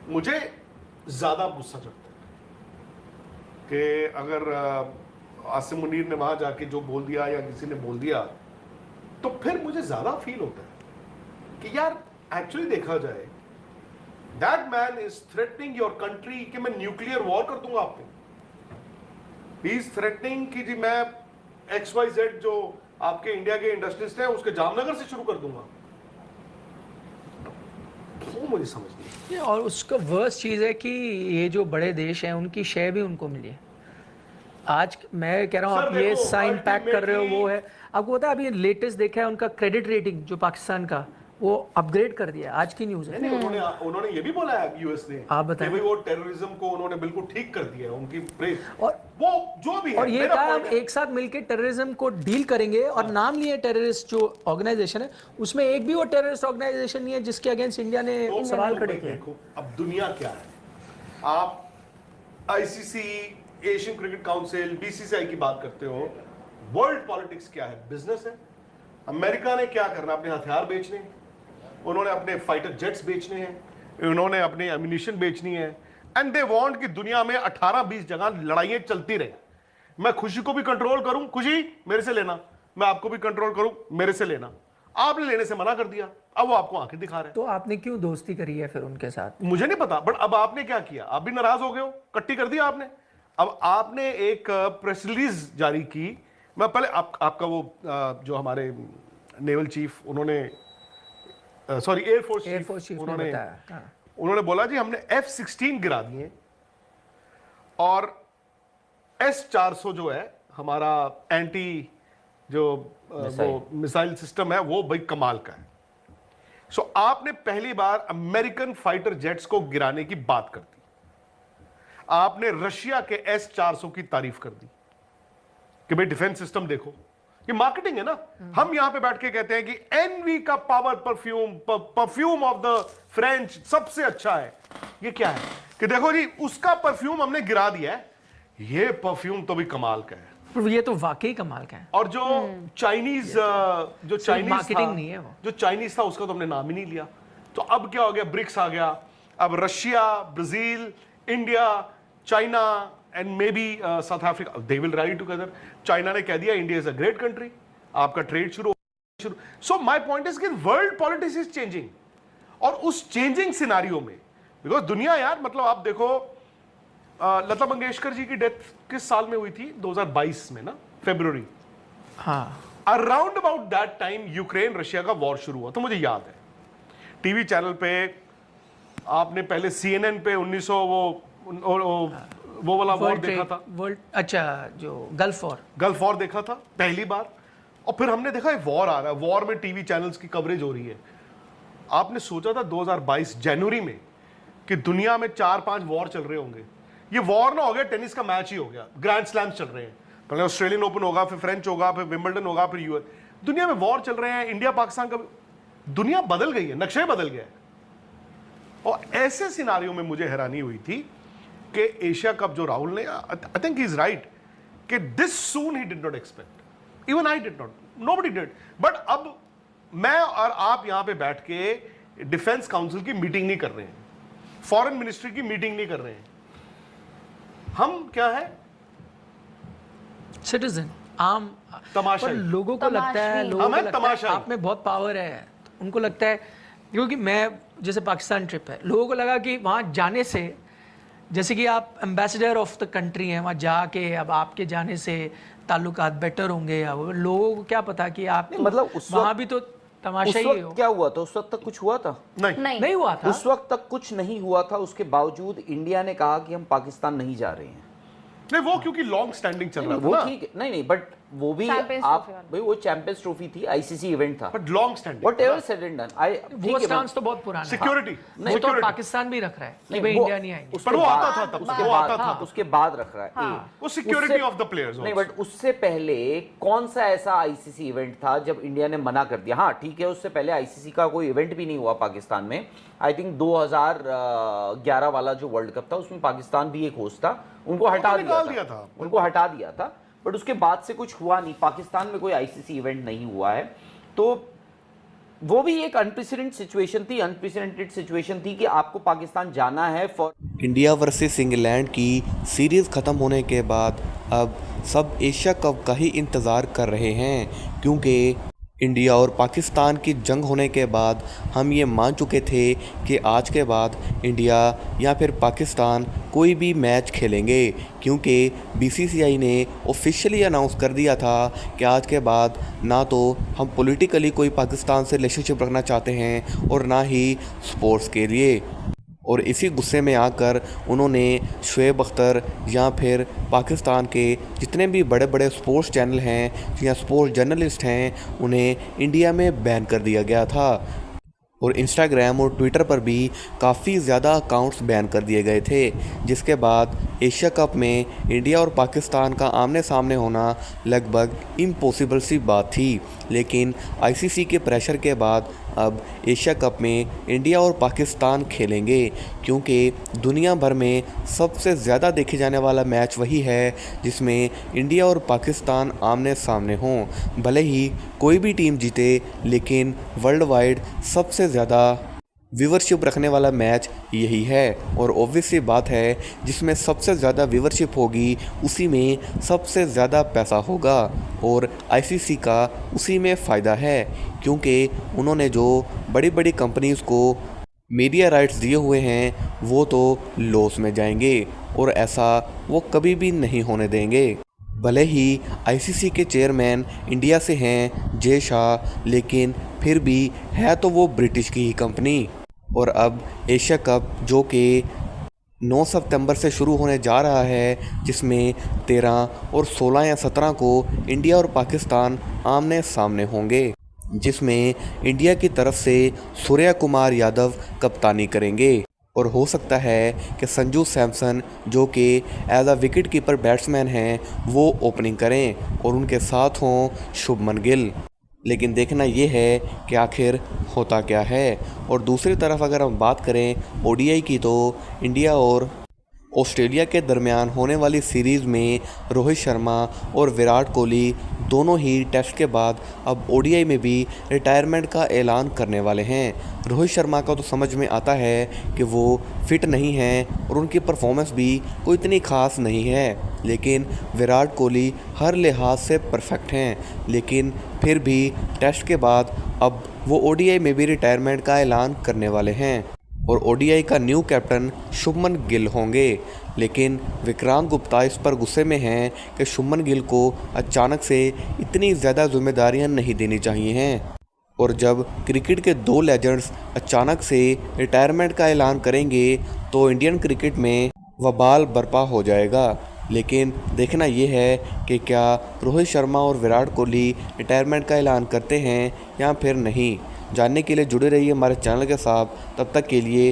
मुझे ज्यादा गुस्सा चढ़ता है कि अगर आसिम मुनीर ने वहां जाके जो बोल दिया या किसी ने बोल दिया, तो फिर मुझे ज्यादा फील होता है कि यार एक्चुअली देखा जाए, that man is threatening your country कि मैं न्यूक्लियर वॉर कर दूंगा आप पे। ही इज थ्रेटनिंग कि जी मैं XYZ जो आपके इंडिया के इंडस्ट्रिस्ट हैं उसके जामनगर से शुरू कर दूंगा। वो मुझे समझ नहीं। और उसका वर्स्ट चीज़ है कि ये जो बड़े देश हैं उनकी शेयर भी उनको मिली है। आज मैं कह रहा हूँ आप ये साइन पैक कर रहे हो, वो है आपको पता है अभी लेटेस्ट देखा है उनका क्रेडिट रेटिंग जो पाकिस्तान का वो अपग्रेड कर दिया, आज की न्यूज़ है। नहीं, उन्होंने ये भी बोला है यूएस ने, आप बताएं, कि भाई वो टेररिज्म को उन्होंने बिल्कुल ठीक कर दिया है, उनकी प्रेस और वो जो भी है, और ये कहा हम एक साथ मिलकर टेररिज्म को डील करेंगे, और नाम लिए टेररिस्ट जो ऑर्गेनाइजेशन है उसमें एक भी वो टेररिस्ट ऑर्गेनाइजेशन नहीं है जिसके अगेंस्ट इंडिया ने सवाल खड़े किए। देखो अब दुनिया क्या है, आप ICC, Asian cricket council, BCCI की बात करते हो, वर्ल्ड पॉलिटिक्स क्या है? बिजनेस है। अमेरिका ने क्या करना, अपने हथियार बेचने हैं, उन्होंने अपने फाइटर जेट्स बेचने हैं, उन्होंने अपनी एम्यूनिशन बेचनी है, एंड दे वांट कि दुनिया में 18-20 जगह लड़ाइयां चलती रहे। मैं खुशी को भी कंट्रोल करूं, खुशी मेरे से लेना, मैं आपको भी कंट्रोल करूं, मेरे से लेना। आपने लेने से मना कर दिया, अब वो आपको आंखें दिखा रहे हैं। तो आपने क्यों दोस्ती करी है फिर उनके साथ? मुझे नहीं पता, बट अब आपने क्या किया? आप भी नाराज हो गए हो, कट्टी कर दिया आपने। अब आपने एक प्रेस रिलीज जारी की। मैं पहले आपका वो जो हमारे नेवल चीफ, उन्होंने सॉरी एयरफोर्स चीफ उन्होंने बोला जी हमने F-16 गिरा दिए और S-400 जो है हमारा एंटी जो वो मिसाइल सिस्टम है वो भाई कमाल का है। सो आपने पहली बार अमेरिकन फाइटर जेट्स को गिराने की बात कर दी, आपने रशिया के S-400 की तारीफ कर दी कि भाई डिफेंस सिस्टम देखो, ये मार्केटिंग है ना। हम यहां पे बैठ के कहते हैं कि एनवी का power perfume of the French सबसे अच्छा है। ये क्या है कि देखो जी उसका परफ्यूम हमने गिरा दिया है, ये परफ्यूम तो भी कमाल का है। ये तो वाकई कमाल का है। और जो चाइनीज मार्केटिंग नहीं है वो, जो चाइनीज था उसका तो हमने नाम ही नहीं लिया। तो अब क्या हो गया, ब्रिक्स आ गया, अब Russia, Brazil, India, China and may be south Africa, they will ride together. China ने कह दिया India is a great country, आपका ट्रेड शुरू। सो माय पॉइंट इज कि वर्ल्ड पॉलिटिक्स इज चेंजिंग, और उस चेंजिंग सिनारियो में बिकॉज दुनिया यार, मतलब आप देखो लता मंगेशकर जी की डेथ किस साल में हुई थी? 2022 में ना, फरवरी। हाँ, around about that time Ukraine Russia का वॉर शुरू हुआ, तो मुझे याद है टीवी चैनल पे आपने पहले CNN पे 1900 वो वाला वॉर देखा था, वर्ल्ड, अच्छा जो गल्फ वॉर देखा था पहली बार। और फिर हमने देखा वॉर आ रहा है, वॉर में टीवी चैनल्स की कवरेज हो रही है। आपने सोचा था 2022 जनवरी में कि दुनिया में 4-5 वॉर चल रहे होंगे? ये वॉर ना हो गया, टेनिस का मैच ही हो गया, ग्रैंड स्लैम्स चल रहे हैं, पहले ऑस्ट्रेलियन ओपन होगा, फिर फ्रेंच होगा, फिर विंबलडन होगा, फिर US। दुनिया में वॉर चल रहे हैं, इंडिया पाकिस्तान का, दुनिया बदल गई है, नक्शे बदल गया है। और ऐसे सिनारियों में मुझे हैरानी हुई थी कि एशिया कप जो राहुल ने, I think he is right कि this soon he did not expect, even I did not, nobody did. But अब मैं और आप यहां पे बैठ के डिफेंस काउंसिल की मीटिंग नहीं कर रहे हैं, फॉरेन मिनिस्ट्री की मीटिंग नहीं कर रहे हैं, हम क्या है, सिटीजन, आम तमाशा। लोगों को लगता है, आप में बहुत पावर है, उनको लगता है, क्योंकि मैं जैसे पाकिस्तान ट्रिप है, लोगों को लगा कि वहाँ जाने से, जैसे कि आप एम्बेसडर ऑफ द कंट्री हैं, वहाँ जाके अब आपके जाने से ताल्लुकात बेटर होंगे, या वो लोगों को क्या पता कि आप मतलब वहाँ भी तो तमाशा ही हो। क्या हुआ था उस वक्त तक? कुछ हुआ था? नहीं हुआ था उस वक्त तक, कुछ नहीं हुआ था। उसके बावजूद इंडिया ने कहा कि हम पाकिस्तान नहीं जा रहे हैं। नहीं, वो क्योंकि लॉन्ग स्टैंडिंग चल रहा था, वो ठीक है, नहीं बट वो भी आप भाई, वो चैंपियंस ट्रॉफी थी, ICC इवेंट था, but long standing, whatever said and done. वो स्टांस तो बहुत पुराना है, सिक्योरिटी, वो तो पाकिस्तान भी रख रहा है कि भाई इंडिया नहीं आएंगे, पर वो आता था तब, वो आता था, उसके बाद रख रहा है वो सिक्योरिटी ऑफ द प्लेयर्स। नहीं, बट उससे पहले कौन सा ऐसा ICC इवेंट था जब इंडिया ने मना कर दिया? हाँ ठीक है, उससे पहले ICC का कोई इवेंट भी नहीं हुआ पाकिस्तान में। आई थिंक 2011 वाला जो वर्ल्ड कप था उसमें पाकिस्तान भी एक होस्ट था, उनको हटा दिया था, बट उसके बाद से कुछ हुआ नहीं, पाकिस्तान में कोई ICC इवेंट नहीं हुआ है। तो वो भी एक अनप्रेसिडेंटेड सिचुएशन थी कि आपको पाकिस्तान जाना है फॉर इंडिया वर्सेस इंग्लैंड की सीरीज़ ख़त्म होने के बाद अब सब एशिया कप का ही इंतज़ार कर रहे हैं, क्योंकि इंडिया और पाकिस्तान की जंग होने के बाद हम ये मान चुके थे कि आज के बाद इंडिया या फिर पाकिस्तान कोई भी मैच खेलेंगे, क्योंकि बीसीसीआई ने ऑफिशियली अनाउंस कर दिया था कि आज के बाद ना तो हम पॉलिटिकली कोई पाकिस्तान से रिलेशनशिप रखना चाहते हैं और ना ही स्पोर्ट्स के लिए। और इसी गुस्से में आकर उन्होंने शुएब अख्तर या फिर पाकिस्तान के जितने भी बड़े बड़े स्पोर्ट्स चैनल हैं या स्पोर्ट्स जर्नलिस्ट हैं उन्हें इंडिया में बैन कर दिया गया था। और इंस्टाग्राम और ट्विटर पर भी काफ़ी ज़्यादा अकाउंट्स बैन कर दिए गए थे, जिसके बाद एशिया कप में इंडिया और पाकिस्तान का आमने सामने होना लगभग इम्पॉसिबल सी बात थी। लेकिन आईसीसी के प्रेशर के बाद अब एशिया कप में इंडिया और पाकिस्तान खेलेंगे, क्योंकि दुनिया भर में सबसे ज़्यादा देखे जाने वाला मैच वही है जिसमें इंडिया और पाकिस्तान आमने सामने हों। भले ही कोई भी टीम जीते, लेकिन वर्ल्ड वाइड सबसे ज़्यादा व्यूवरशिप रखने वाला मैच यही है। और ऑब्वियस सी बात है, जिसमें सबसे ज़्यादा व्यूवरशिप होगी उसी में सबसे ज़्यादा पैसा होगा, और आईसीसी का उसी में फ़ायदा है, क्योंकि उन्होंने जो बड़ी बड़ी कंपनीज़ को मीडिया राइट्स दिए हुए हैं वो तो लॉस में जाएंगे, और ऐसा वो कभी भी नहीं होने देंगे। भले ही आईसीसी के चेयरमैन इंडिया से हैं जे शाह, लेकिन फिर भी है तो वो ब्रिटिश की ही कंपनी। और अब एशिया कप जो कि 9 सितंबर से शुरू होने जा रहा है, जिसमें 13 और 16 या 17 को इंडिया और पाकिस्तान आमने सामने होंगे, जिसमें इंडिया की तरफ से सूर्या कुमार यादव कप्तानी करेंगे। और हो सकता है कि संजू सैमसन जो कि as a wicket keeper batsman हैं वो ओपनिंग करें और उनके साथ हों शुभमन गिल। लेकिन देखना ये है कि आखिर होता क्या है। और दूसरी तरफ अगर हम बात करें ओडीआई की, तो इंडिया और ऑस्ट्रेलिया के दरमियान होने वाली सीरीज़ में रोहित शर्मा और विराट कोहली दोनों ही टेस्ट के बाद अब ओडीआई में भी रिटायरमेंट का ऐलान करने वाले हैं। रोहित शर्मा का तो समझ में आता है कि वो फिट नहीं हैं और उनकी परफॉर्मेंस भी कोई इतनी ख़ास नहीं है, लेकिन विराट कोहली हर लिहाज से परफेक्ट हैं। लेकिन फिर भी टेस्ट के बाद अब वो ओडीआई में भी रिटायरमेंट का ऐलान करने वाले हैं और ओडीआई का न्यू कैप्टन शुभमन गिल होंगे। लेकिन विक्रांत गुप्ता इस पर गुस्से में हैं कि शुभमन गिल को अचानक से इतनी ज़्यादा जिम्मेदारियां नहीं देनी चाहिए हैं, और जब क्रिकेट के 2 लेजेंड्स अचानक से रिटायरमेंट का ऐलान करेंगे तो इंडियन क्रिकेट में वबाल बर्पा हो जाएगा। लेकिन देखना ये है कि क्या रोहित शर्मा और विराट कोहली रिटायरमेंट का ऐलान करते हैं या फिर नहीं। जानने के लिए जुड़े रहिए हमारे चैनल के साथ। तब तक के लिए